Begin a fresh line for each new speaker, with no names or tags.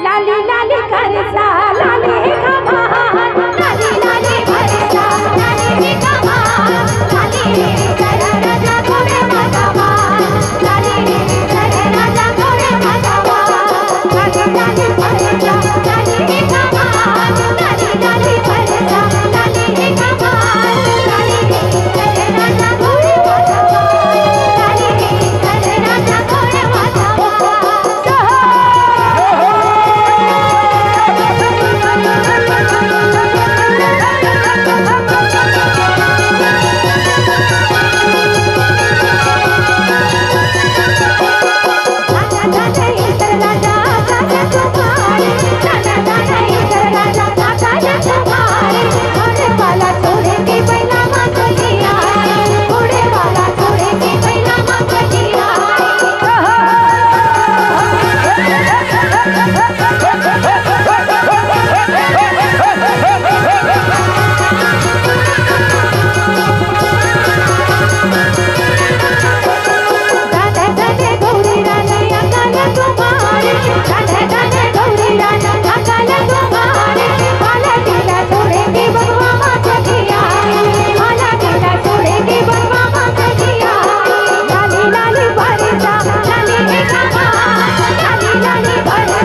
लाली लाली करसा लाली कमान लाली लाली भरसा लाली कमान लाली कर राजा गोरे मधवा लाली कर राजा गोरे मधवा लाली लाली भरसा लाली कमान लाली लाली भरसा लाली कमान लाली कर राजा गोरे मधवा लाली कर राजा गोरे मधवा लाली लाली भरसा लाली कमान लाली लाली भरसा